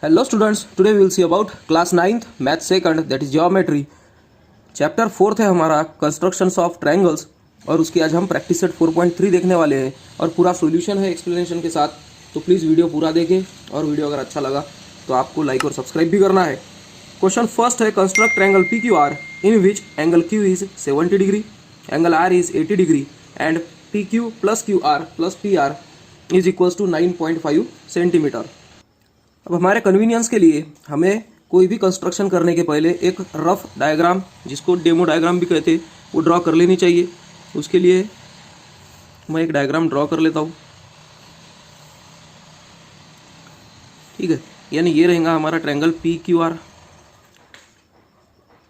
Hello students, today we will see about class 9th math second that is geometry. Chapter 4th है हमारा constructions of triangles और उसकी आज हम practice set 4.3 देखने वाले हैं और पूरा सॉल्यूशन है एक्सप्लेनेशन के साथ। तो प्लीज़ वीडियो पूरा देखें और वीडियो अगर अच्छा लगा तो आपको लाइक और सब्सक्राइब भी करना है। क्वेश्चन फर्स्ट है construct triangle P Q R in which angle Q is 70 degree, angle R is 80 degree and P Q plus P R is equals to 9.5 centimetre. अब हमारे कन्वीनियंस के लिए हमें कोई भी कंस्ट्रक्शन करने के पहले एक रफ डायग्राम, जिसको डेमो डायग्राम भी कहते हैं, वो ड्रॉ कर लेनी चाहिए। उसके लिए मैं एक डायग्राम ड्रॉ कर लेता हूँ। ठीक है, यानी ये रहेगा हमारा ट्रायंगल पी क्यू आर,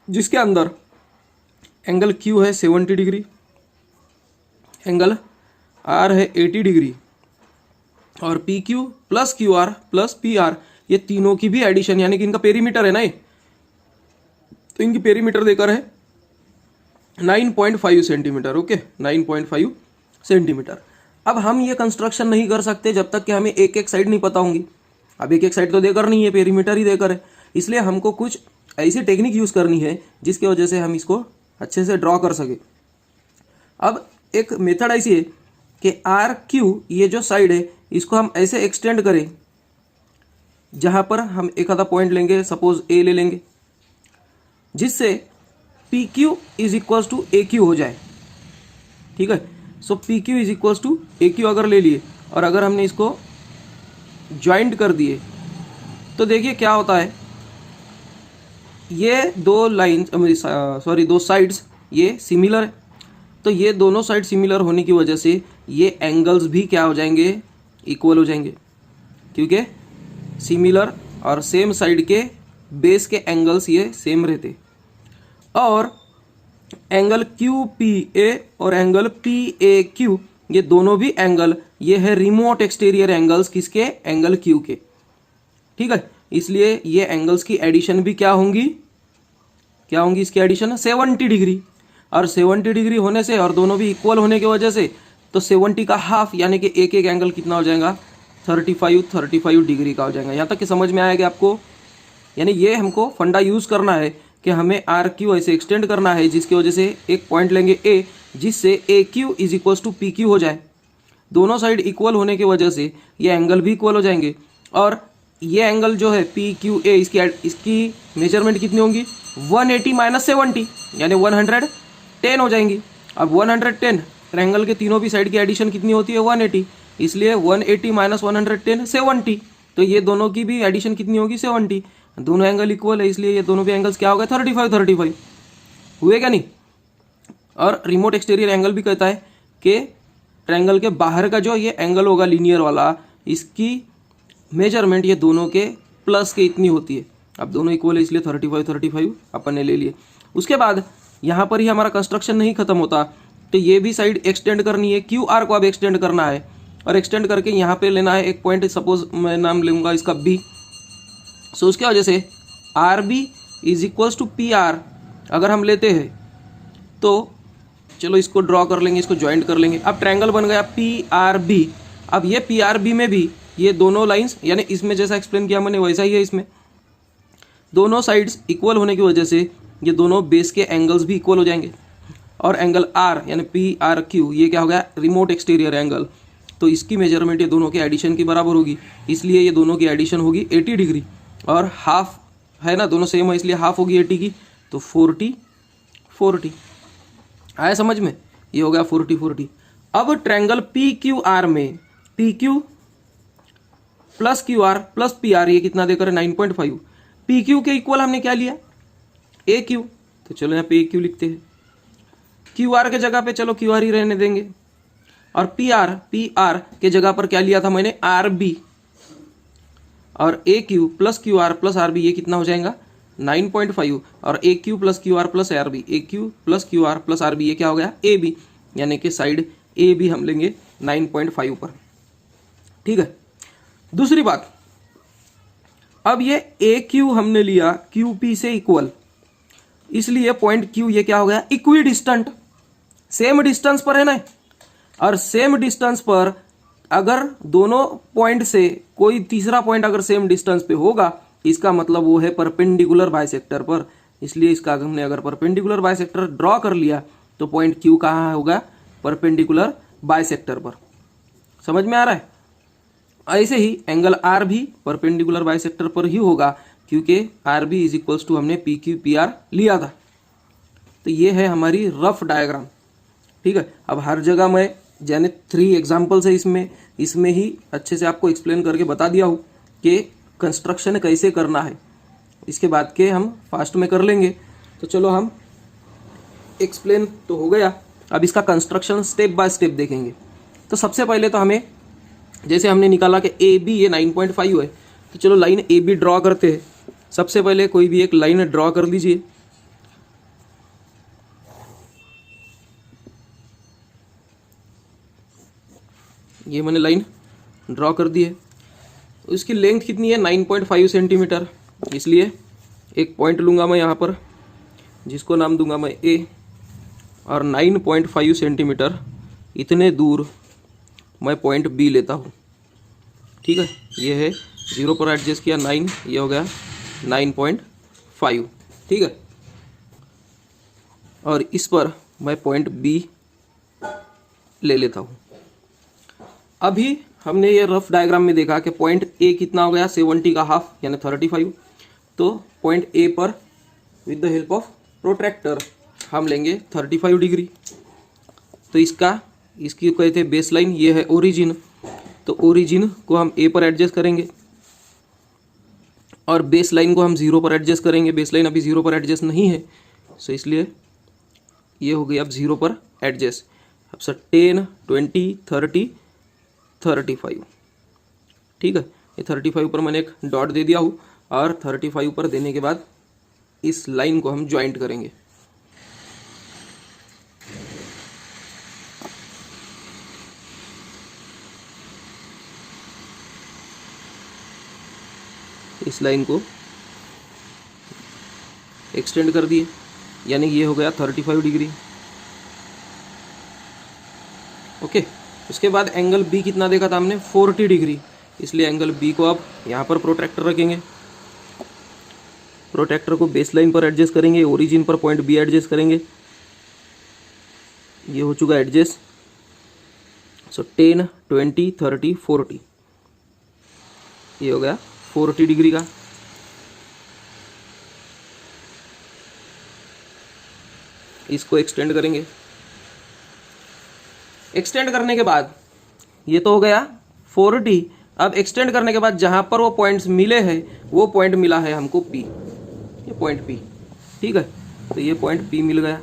जिसके अंदर एंगल क्यू है 70 डिग्री, एंगल आर है 80 डिग्री और P Q R plus P are, ये तीनों की भी एडिशन यानी कि इनका पेरीमीटर है ना, ये तो इनकी पेरीमीटर देकर है 9.5 सेंटीमीटर। Okay, 9.5 centimetre. अब हम ये कंस्ट्रक्शन नहीं कर सकते जब तक कि हमें एक एक साइड नहीं पता होंगी। अब एक एक साइड तो देकर नहीं है, पेरीमीटर ही देकर है, इसलिए हमको कुछ ऐसी टेक्निक यूज़ करनी है जिसकी वजह से हम इसको अच्छे से ड्रॉ कर सके। अब एक मेथड ऐसी है कि आर क्यू, ये जो साइड है, इसको हम ऐसे एक्सटेंड करें जहां पर हम एक आधा पॉइंट लेंगे, सपोज ए ले लेंगे, जिससे P Q is equals to A Q हो जाए। ठीक है, so P Q is equals to A Q अगर ले लिए और अगर हमने इसको ज्वाइंट कर दिए तो देखिए क्या होता है। ये दो लाइन्स दो साइड्स ये सिमिलर है, तो ये दोनों साइड सिमिलर होने की वजह से ये एंगल्स भी क्या हो जाएंगे, इक्वल हो जाएंगे, क्योंकि सिमिलर और सेम साइड के बेस के एंगल्स ये सेम रहते। और एंगल क्यू पी ए और एंगल पी ए क्यू, ये दोनों भी एंगल ये है रिमोट एक्सटीरियर एंगल्स किसके, एंगल क्यू के। ठीक है, इसलिए ये एंगल्स की एडिशन भी क्या होंगी इसकी एडिशन 70 डिग्री, और 70 डिग्री होने से और दोनों भी इक्वल होने की वजह से तो 70 का हाफ यानी कि एक एक एंगल कितना हो जाएगा, 35 डिग्री का हो जाएगा। यहाँ तक कि समझ में आएगा आपको। यानी ये हमको फंडा यूज़ करना है कि हमें आर क्यू ऐसे एक्सटेंड करना है जिसकी वजह से एक पॉइंट लेंगे ए, जिससे A Q is equals to P Q हो जाए। दोनों साइड इक्वल होने की वजह से ये एंगल भी इक्वल हो जाएंगे और ये एंगल जो है पी क्यू ए, इसकी मेजरमेंट कितनी होंगी, 180 माइनस 70 यानी 110 हो जाएंगी। अब 110 ट्रायंगल के तीनों भी साइड की एडिशन कितनी होती है, 180, इसलिए 180 माइनस 110 70, तो ये दोनों की भी एडिशन कितनी होगी, 70। दोनों एंगल इक्वल है, इसलिए ये दोनों भी एंगल्स क्या हो गए, 35 हुए क्या नहीं। और रिमोट एक्सटीरियर एंगल भी कहता है कि ट्रायंगल के बाहर का जो ये एंगल होगा लीनियर वाला, इसकी मेजरमेंट ये दोनों के प्लस के इतनी होती है। अब दोनों इक्वल है इसलिए 35 अपन ने ले लिए। उसके बाद यहाँ पर ही हमारा कंस्ट्रक्शन नहीं खत्म होता, तो ये भी साइड एक्सटेंड करनी है, क्यू आर को अब एक्सटेंड करना है और एक्सटेंड करके यहाँ पे लेना है एक पॉइंट, सपोज मैं नाम लूँगा इसका बी। सो उसके वजह से R B is equals to P R अगर हम लेते हैं तो चलो इसको ड्रॉ कर लेंगे, इसको ज्वाइंट कर लेंगे। अब ट्रायंगल बन गया पी आर बी। अब ये पी आर बी में भी ये दोनों लाइन्स, यानी इसमें जैसा एक्सप्लेन किया मैंने वैसा ही है, इसमें दोनों साइड्स इक्वल होने की वजह से ये दोनों बेस के एंगल्स भी इक्वल हो जाएंगे। और एंगल आर यानी पी आर क्यू, ये क्या हो गया, रिमोट एक्सटीरियर एंगल, तो इसकी मेजरमेंट ये दोनों के एडिशन के बराबर होगी, इसलिए ये दोनों की एडिशन होगी 80 डिग्री और हाफ है ना, दोनों सेम है इसलिए हाफ होगी 80 की, तो 40 आया समझ में, ये हो गया 40। अब ट्रायंगल पी क्यू आर में P Q plus P are, ये कितना देकर 9.5, पी क्यू के इक्वल हमने क्या लिया, ए क्यू, तो चलो यहाँ पे ए क्यू लिखते हैं। क्यू आर के जगह पे चलो क्यू आर ही रहने देंगे, और पी आर के जगह पर क्या लिया था मैंने, आर बी, और A Q plus R B, ये कितना हो जाएगा 9.5, और A Q plus Q R plus R B, A Q plus R B, ये क्या हो गया ए बी, यानी कि साइड ए बी हम लेंगे 9.5 पर। ठीक है, दूसरी बात, अब ये ए क्यू हमने लिया क्यू पी से इक्वल, इसलिए पॉइंट क्यू ये क्या हो गया, इक्वी डिस्टेंट, सेम डिस्टेंस पर है ना, और सेम डिस्टेंस पर अगर दोनों पॉइंट से कोई तीसरा पॉइंट अगर सेम डिस्टेंस पे होगा इसका मतलब वो है परपेंडिकुलर बाइसेक्टर पर, इसलिए इसका हमने अगर परपेंडिकुलर बाइसेक्टर ड्रॉ कर लिया तो पॉइंट क्यू कहाँ होगा, परपेंडिकुलर बाइसेक्टर पर। समझ में आ रहा है? ऐसे ही एंगल आर भी परपेंडिकुलर बाइसेक्टर पर ही होगा, क्योंकि R B is equals to हमने पी क्यू पी आर लिया था। तो ये है हमारी रफ डायग्राम। ठीक है, अब हर जगह मैं यानी 3 एग्जाम्पल्स है इसमें ही अच्छे से आपको एक्सप्लेन करके बता दिया हूँ कि कंस्ट्रक्शन कैसे करना है। इसके बाद के हम फास्ट में कर लेंगे। तो चलो हम एक्सप्लेन तो हो गया, अब इसका कंस्ट्रक्शन स्टेप बाय स्टेप देखेंगे। तो सबसे पहले तो हमें, जैसे हमने निकाला कि ए बी ये 9.5 है, तो चलो लाइन ए बी ड्रॉ करते हैं। सबसे पहले कोई भी एक लाइन ड्रॉ कर लीजिए। ये मैंने लाइन ड्रॉ कर दी है। इसकी लेंथ कितनी है, 9.5 सेंटीमीटर। इसलिए एक पॉइंट लूँगा मैं यहाँ पर, जिसको नाम दूंगा मैं ए, और 9.5 सेंटीमीटर इतने दूर मैं पॉइंट बी लेता हूँ। ठीक है, ये है 0 पर एडजस्ट किया 9, ये हो गया 9.5। ठीक है, और इस पर मैं पॉइंट बी ले लेता हूँ। अभी हमने ये रफ डायग्राम में देखा कि पॉइंट ए कितना हो गया, 70 का हाफ यानी 35। तो पॉइंट ए पर with the help of protractor हम लेंगे 35 डिग्री। तो इसकी कहते हैं बेस लाइन, ये है ओरिजिन। तो ओरिजिन को हम ए पर एडजस्ट करेंगे और बेस लाइन को हम 0 पर एडजस्ट करेंगे। बेस लाइन अभी 0 पर एडजस्ट नहीं है, सो इसलिए ये हो गई अब 0 पर एडजस्ट। अब सर 10, 20, 30, 35। ठीक है, ये 35 पर मैंने एक डॉट दे दिया हूँ, और 35 पर देने के बाद इस लाइन को हम ज्वाइंट करेंगे। इस लाइन को एक्सटेंड कर दिए, यानी ये हो गया 35 डिग्री। ओके, उसके बाद एंगल बी कितना देखा था हमने, 40 डिग्री। इसलिए एंगल बी को अब यहाँ पर प्रोट्रैक्टर रखेंगे। प्रोट्रैक्टर को बेस लाइन पर एडजस्ट करेंगे, ओरिजिन पर पॉइंट बी एडजस्ट करेंगे। ये हो चुका एडजस्ट। सो 10, 20, 30, 40, ये हो गया 40 डिग्री का। इसको एक्सटेंड करेंगे। एक्सटेंड करने के बाद ये तो हो गया 40। अब एक्सटेंड करने के बाद जहां पर वो पॉइंट्स मिले हैं, वो पॉइंट मिला है हमको P, ये पॉइंट P। ठीक है, तो ये पॉइंट P मिल गया।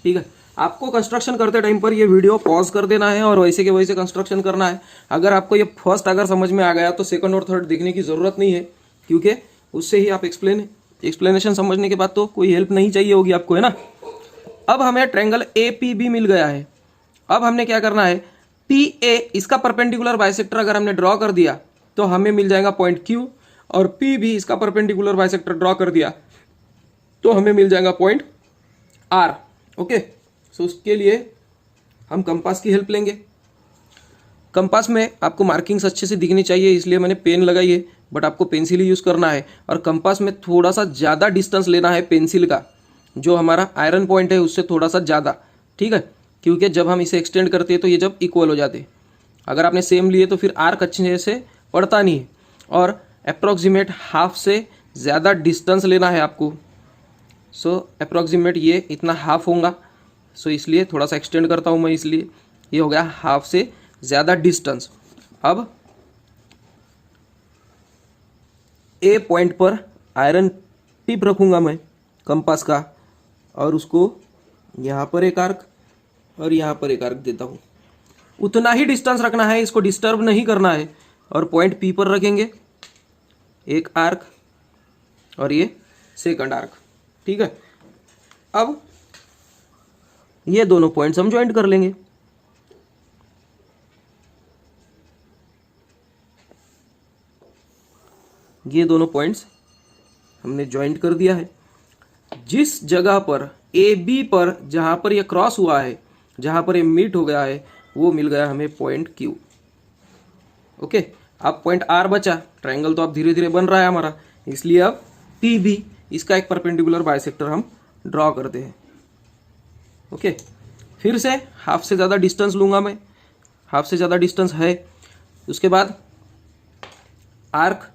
ठीक है, आपको कंस्ट्रक्शन करते टाइम पर ये वीडियो पॉज कर देना है और वैसे के वैसे कंस्ट्रक्शन करना है। अगर आपको ये फर्स्ट अगर समझ में आ गया तो सेकंड और थर्ड देखने की ज़रूरत नहीं है, क्योंकि उससे ही आप एक्सप्लेनेशन समझने के बाद तो कोई हेल्प नहीं चाहिए होगी आपको, है ना। अब हमें ट्रायंगल APB मिल गया है। अब हमने क्या करना है, PA इसका परपेंडिकुलर बाइसेक्टर अगर हमने ड्रॉ कर दिया तो हमें मिल जाएगा पॉइंट Q, और P भी इसका परपेंडिकुलर बाइसेक्टर ड्रॉ कर दिया तो हमें मिल जाएगा पॉइंट R। ओके, सो उसके लिए हम कंपास की हेल्प लेंगे। कंपास में आपको मार्किंग्स अच्छे से दिखनी चाहिए, इसलिए मैंने पेन लगाई है, बट आपको पेंसिल ही यूज़ करना है। और कंपास में थोड़ा सा ज़्यादा डिस्टेंस लेना है पेंसिल का, जो हमारा आयरन पॉइंट है उससे थोड़ा सा ज़्यादा। ठीक है, क्योंकि जब हम इसे एक्सटेंड करते हैं तो ये जब इक्वल हो जाते हैं। अगर आपने सेम लिए तो फिर आर्क अच्छे से पड़ता नहीं है, और अप्रॉक्सीमेट हाफ से ज़्यादा डिस्टेंस लेना है आपको। सो अप्रॉक्सीमेट ये इतना हाफ होगा, सो इसलिए थोड़ा सा एक्सटेंड करता हूँ मैं, इसलिए ये हो गया हाफ से ज़्यादा डिस्टेंस। अब ए पॉइंट पर आयरन टिप रखूँगा मैं कंपास का, और उसको यहाँ पर एक आर्क और यहाँ पर एक आर्क देता हूँ। उतना ही डिस्टेंस रखना है, इसको डिस्टर्ब नहीं करना है। और पॉइंट P पर रखेंगे एक आर्क और ये सेकंड आर्क। ठीक है, अब ये दोनों पॉइंट्स हम ज्वाइंट कर लेंगे। ये दोनों पॉइंट्स हमने ज्वाइंट कर दिया है। जिस जगह पर AB पर जहां पर ये क्रॉस हुआ है, जहां पर ये मीट हो गया है, वो मिल गया हमें पॉइंट Q। ओके, अब पॉइंट R बचा। ट्रायंगल तो अब धीरे धीरे बन रहा है हमारा, इसलिए अब पी बी इसका एक परपेंडिकुलर बाइसेक्टर हम ड्रॉ करते हैं। ओके, फिर से हाफ से ज़्यादा डिस्टेंस लूँगा मैं, हाफ से ज़्यादा डिस्टेंस है। उसके बाद आर्क,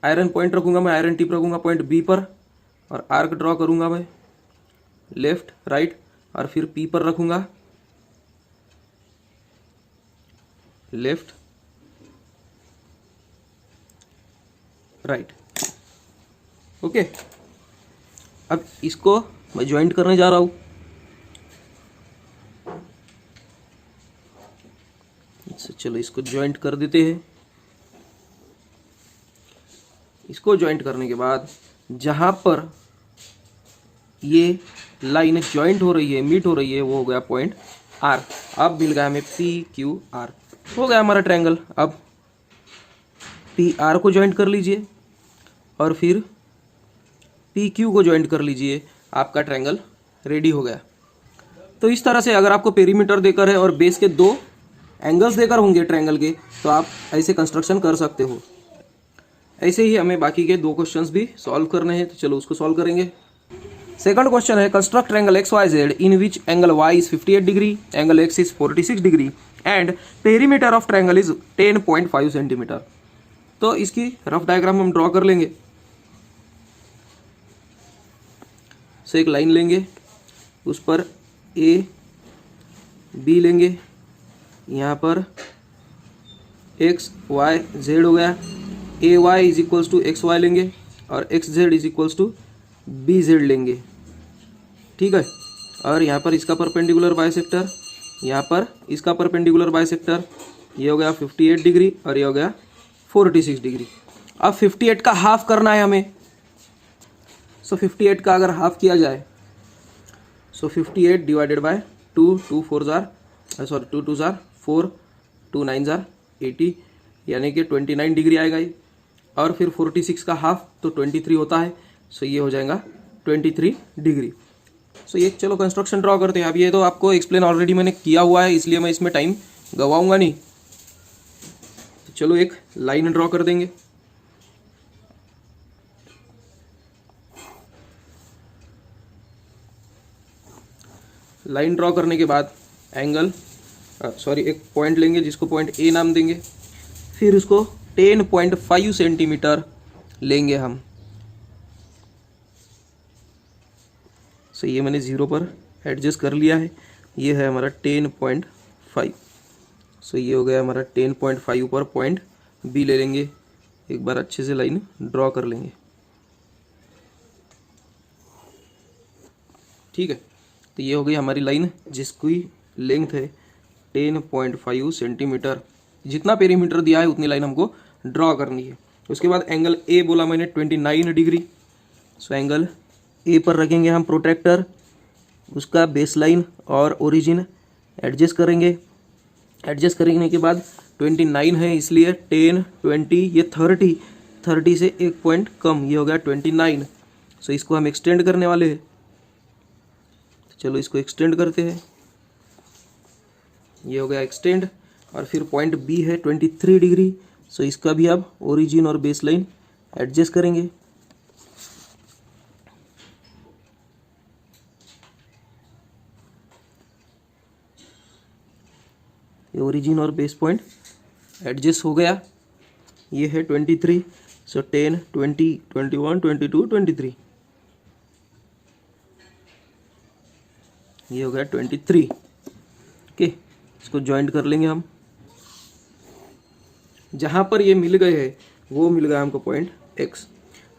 आयरन पॉइंट रखूँगा मैं, आयरन टिप रखूँगा पॉइंट बी पर और आर्क ड्रॉ करूँगा मैं लेफ्ट राइट, और फिर पी पर रखूँगा लेफ्ट राइट। ओके, अब इसको मैं ज्वाइंट करने जा रहा हूँ। चलो इसको ज्वाइंट कर देते हैं। इसको ज्वाइंट करने के बाद जहाँ पर ये लाइन ज्वाइंट हो रही है, मीट हो रही है, वो हो गया पॉइंट आर। अब मिल गया हमें पी क्यू आर, हो गया हमारा ट्रायंगल। अब पी आर को ज्वाइंट कर लीजिए और फिर पी क्यू को ज्वाइंट कर लीजिए, आपका ट्रायंगल रेडी हो गया। तो इस तरह से अगर आपको पेरीमीटर देकर है और बेस के दो एंगल्स देकर होंगे ट्रायंगल के, तो आप ऐसे कंस्ट्रक्शन कर सकते हो। ऐसे ही हमें बाकी के दो क्वेश्चंस भी सॉल्व करने हैं, तो चलो उसको सॉल्व करेंगे। सेकंड क्वेश्चन है, construct triangle X Y Z in which angle Y is 58 degree, angle X is 46 degree and perimeter of triangle is 10.5 centimetre. तो इसकी रफ डायग्राम हम ड्रॉ कर लेंगे। सो एक लाइन लेंगे, उस पर ए बी लेंगे, यहाँ पर एक्स वाई जेड हो गया, A Y is equals to X Y लेंगे और X Z is equals to B Z लेंगे, ठीक है। और यहाँ पर इसका परपेंडिकुलर बाइसेक्टर, यहाँ पर इसका परपेंडिकुलर बाइसेक्टर, ये हो गया 58 डिग्री और ये हो गया 46 डिग्री। अब 58 का हाफ करना है हमें। सो 58 का अगर हाफ किया जाए, सो 58 डिवाइडेड बाय 2, 2 4 जार 4, 2 9 जार 80, यानी कि 29 डिग्री आएगा ये। और फिर 46 का हाफ तो 23 होता है, सो ये हो जाएगा 23 डिग्री। सो ये चलो कंस्ट्रक्शन ड्रॉ करते हैं। अब ये तो आपको एक्सप्लेन ऑलरेडी मैंने किया हुआ है, इसलिए मैं इसमें टाइम गवाऊंगा नहीं। तो चलो एक लाइन ड्रॉ कर देंगे। लाइन ड्रॉ करने के बाद एंगल एक पॉइंट लेंगे जिसको पॉइंट ए नाम देंगे, फिर उसको 10.5 सेंटीमीटर लेंगे हम। सो ये मैंने 0 पर एडजस्ट कर लिया है, ये है हमारा 10.5। सो ये हो गया हमारा 10.5 पर पॉइंट बी ले लेंगे। एक बार अच्छे से लाइन ड्रॉ कर लेंगे, ठीक है। तो ये हो गई हमारी लाइन जिसकी लेंथ है 10.5 सेंटीमीटर। जितना पेरीमीटर दिया है उतनी लाइन हमको ड्रॉ करनी है। उसके बाद एंगल ए बोला मैंने 29 डिग्री। सो एंगल ए पर रखेंगे हम प्रोट्रैक्टर, उसका बेस लाइन और ओरिजिन एडजस्ट करेंगे। एडजस्ट करने के बाद 29 है इसलिए 10, 20, ये 30 से एक पॉइंट कम, ये हो गया 29। सो इसको हम एक्सटेंड करने वाले हैं, चलो इसको एक्सटेंड करते हैं। ये हो गया एक्सटेंड। और फिर पॉइंट बी है 23 डिग्री। सो इसका भी अब ओरिजिन और बेस लाइन एडजस्ट करेंगे। ये ओरिजिन और बेस पॉइंट एडजस्ट हो गया। ये है 23। सो 10, 20, 21, 22, 23, ये हो गया 23। ओके, इसको ज्वाइंट कर लेंगे हम। जहां पर ये मिल गए हैं वो मिल गया हमको पॉइंट एक्स।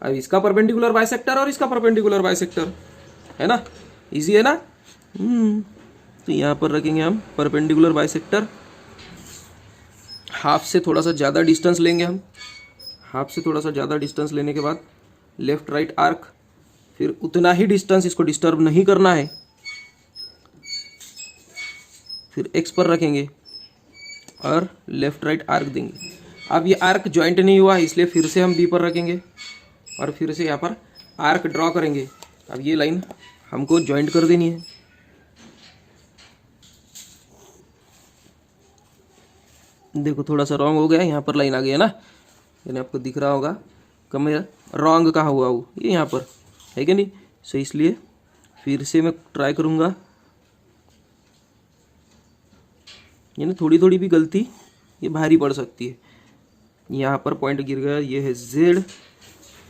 अब इसका परपेंडिकुलर बाइसेक्टर और इसका परपेंडिकुलर बाइसेक्टर है ना, इजी है ना। तो यहाँ पर रखेंगे हम परपेंडिकुलर बाइसेक्टर। हाफ से थोड़ा सा ज़्यादा डिस्टेंस लेंगे हम। हाफ से थोड़ा सा ज़्यादा डिस्टेंस लेने के बाद लेफ्ट राइट आर्क, फिर उतना ही डिस्टेंस, इसको डिस्टर्ब नहीं करना है। फिर एक्स पर रखेंगे और लेफ्ट राइट आर्क देंगे। अब ये आर्क ज्वाइंट नहीं हुआ इसलिए फिर से हम बी पर रखेंगे और फिर से यहाँ पर आर्क ड्रॉ करेंगे। अब ये लाइन हमको ज्वाइंट कर देनी है। देखो थोड़ा सा रॉन्ग हो गया, यहाँ पर लाइन आ गई है ना, यानी आपको दिख रहा होगा मेरा रॉन्ग कहाँ हुआ वो, ये यहाँ पर है कि नहीं। सो इसलिए फिर से मैं ट्राई करूँगा, यानी थोड़ी थोड़ी भी गलती ये भारी पड़ सकती है। यहाँ पर पॉइंट गिर गया, ये है Z,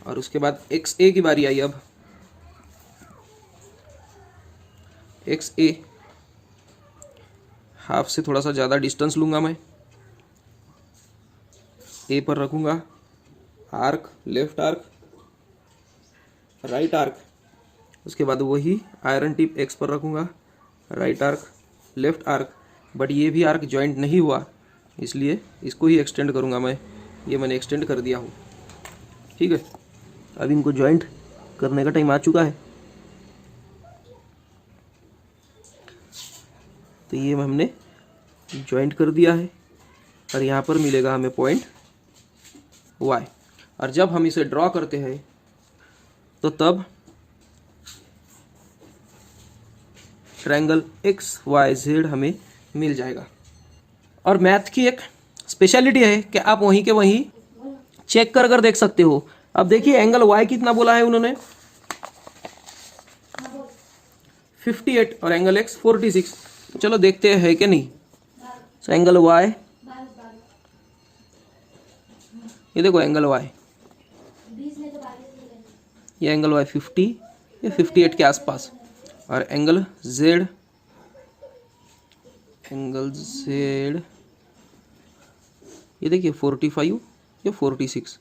और उसके बाद XA की बारी आई। अब XA हाफ से थोड़ा सा ज़्यादा डिस्टेंस लूँगा मैं, A पर रखूँगा arc, left arc, right arc, उसके बाद वही आयरन टिप X पर रखूँगा, right arc, left arc. But ये भी आर्क जॉइंट नहीं हुआ, इसलिए इसको ही एक्सटेंड करूँगा मैं। ये मैंने एक्सटेंड कर दिया हूँ, ठीक है। अब इनको जॉइंट करने का टाइम आ चुका है। तो ये हमने जॉइंट कर दिया है, और यहाँ पर मिलेगा हमें पॉइंट Y। और जब हम इसे ड्रॉ करते हैं तो तब ट्रायंगल XYZ हमें मिल जाएगा। और मैथ की एक स्पेशलिटी है कि आप वहीं के वहीं चेक कर देख सकते हो। अब देखिए एंगल Y कितना बोला है उन्होंने, 58, और एंगल X 46। चलो देखते हैं कि नहीं। तो एंगल Y, ये देखो एंगल Y, ये एंगल Y 50 या 58 के आसपास, और एंगल Z, ये देखिए 45 या 46,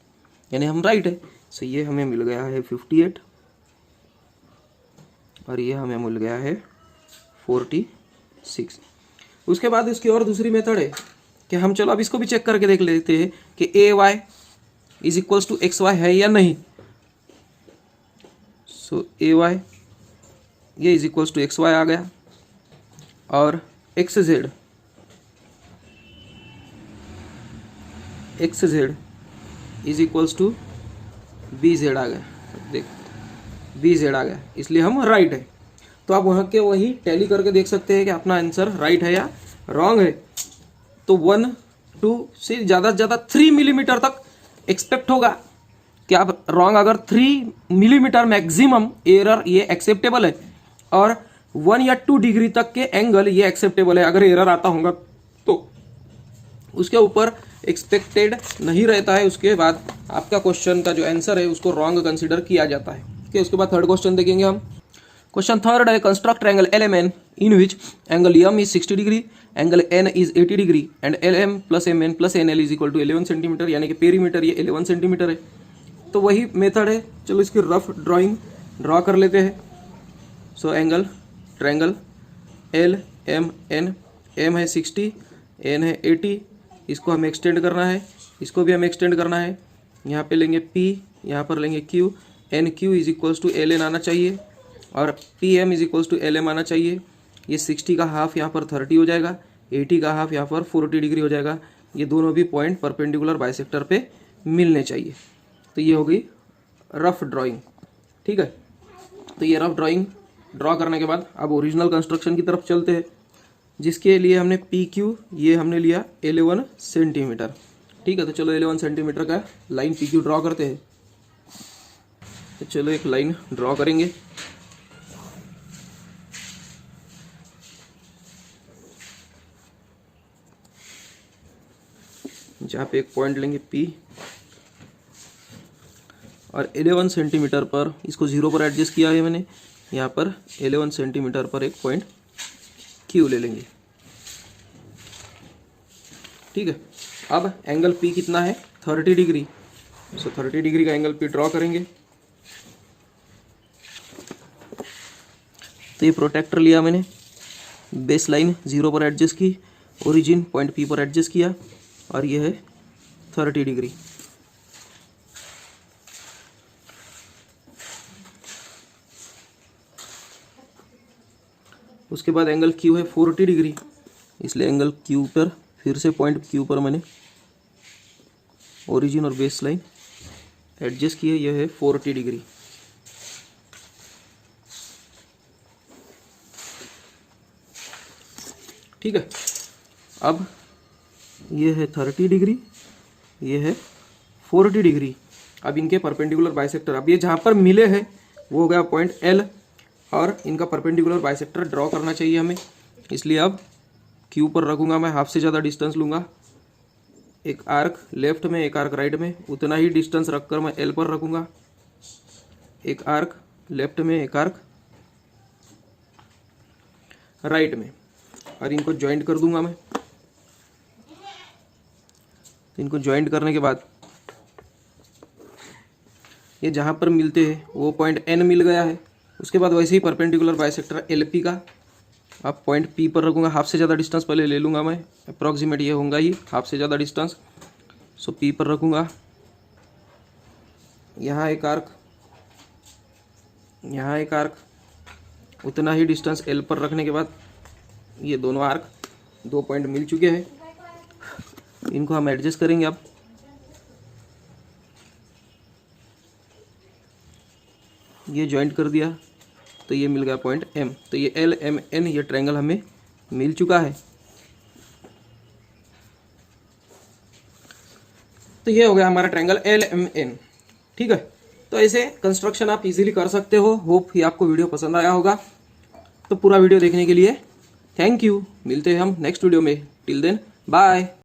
यानी हम राइट है। सो ये हमें मिल गया है 58, और ये हमें मिल गया है 46। उसके बाद इसकी और दूसरी मेथड है कि हम चलो अब इसको भी चेक करके देख लेते हैं कि AY is equals to XY है या नहीं। सो AY ये इज इक्वल्स टू XY आ गया, और XZ is equals to BZ आ गया। देख BZ आ गया, इसलिए हम राइट है। तो आप वहाँ के वही टैली करके देख सकते हैं कि अपना आंसर राइट है या रॉन्ग है। तो 1, 2 से ज़्यादा से ज़्यादा 3 मिलीमीटर तक एक्सपेक्ट होगा कि आप रॉन्ग, अगर 3 मिलीमीटर मैक्सिमम एरर ये एक्सेप्टेबल है, और 1 या 2 डिग्री तक के एंगल ये एक्सेप्टेबल है। अगर एरर आता होगा तो उसके ऊपर एक्सपेक्टेड नहीं रहता है। उसके बाद आपका क्वेश्चन का जो आंसर है उसको रॉन्ग कंसीडर किया जाता है। ओके, उसके बाद थर्ड क्वेश्चन देखेंगे हम। क्वेश्चन थर्ड है, construct triangle LMN in which angle M is 60 degree, angle N is 80 degree, and LM plus MN plus NL is equal to 11 centimetre, यानी कि पेरीमीटर ये 11 सेंटीमीटर है। तो वही मेथड है, चलो इसकी रफ ड्राइंग ड्रॉ कर लेते हैं। So angle triangle LMN, M है 60, N है 80, इसको हमें एक्सटेंड करना है, इसको भी हमें एक्सटेंड करना है। यहाँ पे लेंगे P, यहाँ पर लेंगे Q, NQ is equals to LN आना चाहिए, और PM is equals to LM आना चाहिए। ये 60 का हाफ यहाँ पर 30 हो जाएगा, 80 का हाफ यहाँ पर 40 डिग्री हो जाएगा। ये दोनों भी पॉइंट परपेंडिकुलर बाइसेक्टर पे मिलने चाहिए। तो ये हो गई रफ ड्राइंग, ठीक है। तो ये रफ ड्राइंग ड्रॉ करने के बाद अब ओरिजिनल कंस्ट्रक्शन की तरफ चलते हैं, जिसके लिए हमने PQ ये हमने लिया 11 सेंटीमीटर, ठीक है। तो चलो 11 सेंटीमीटर का लाइन PQ ड्रॉ करते हैं। तो चलो एक लाइन ड्रॉ करेंगे। जहाँ पे एक पॉइंट लेंगे P, और 11 सेंटीमीटर पर इसको 0 पर एडजस्ट किया है मैंने। यहाँ पर 11 सेंटीमीटर पर एक पॉइंट Q ले लेंगे, ठीक है। अब एंगल P कितना है, 30 डिग्री। सो 30 डिग्री का एंगल P ड्रॉ करेंगे। तो ये प्रोटेक्टर लिया मैंने, बेस लाइन 0 पर एडजस्ट की, ओरिजिन पॉइंट P पर एडजस्ट किया, और ये है 30 डिग्री। उसके बाद एंगल Q है 40 डिग्री, इसलिए एंगल Q पर फिर से पॉइंट Q पर मैंने ओरिजिन और बेस लाइन एडजस्ट किया, यह है 40 डिग्री। ठीक है, अब ये है 30 डिग्री, ये है 40 डिग्री। अब इनके परपेंडिकुलर बाइसेक्टर, अब ये जहाँ पर मिले हैं वो हो गया पॉइंट एल, और इनका परपेंडिकुलर बाइसेक्टर ड्रॉ करना चाहिए हमें। इसलिए अब क्यू पर रखूँगा मैं, हाफ से ज़्यादा डिस्टेंस लूँगा, एक आर्क लेफ्ट में एक आर्क राइट में, उतना ही डिस्टेंस रखकर मैं एल पर रखूँगा, एक आर्क लेफ्ट में एक आर्क राइट में, और इनको ज्वाइंट कर दूंगा मैं। इनको ज्वाइंट करने के बाद ये जहाँ पर मिलते हैं वो पॉइंट एन मिल गया है। उसके बाद वैसे ही परपेंडिकुलर बाइसेक्टर एल पी का अब पॉइंट पी पर रखूँगा, हाफ से ज़्यादा डिस्टेंस पहले ले लूँगा मैं, अप्रॉक्सीमेट ये होगा ही हाफ से ज़्यादा डिस्टेंस। सो पी पर रखूँगा, यहाँ एक आर्क, यहाँ एक आर्क, उतना ही डिस्टेंस एल पर रखने के बाद ये दोनों आर्क, 2 पॉइंट मिल चुके हैं। इनको हम एडजस्ट करेंगे। अब ये ज्वाइंट कर दिया तो ये मिल गया पॉइंट एम, तो ये एल एम एन ये ट्रायंगल हमें मिल चुका है। तो ये हो गया हमारा ट्रायंगल एल एम एन। ठीक है, तो ऐसे कंस्ट्रक्शन आप इजीली कर सकते हो। होप ये आपको वीडियो पसंद आया होगा। तो पूरा वीडियो देखने के लिए थैंक यू। मिलते हैं हम नेक्स्ट वीडियो में। Till then bye.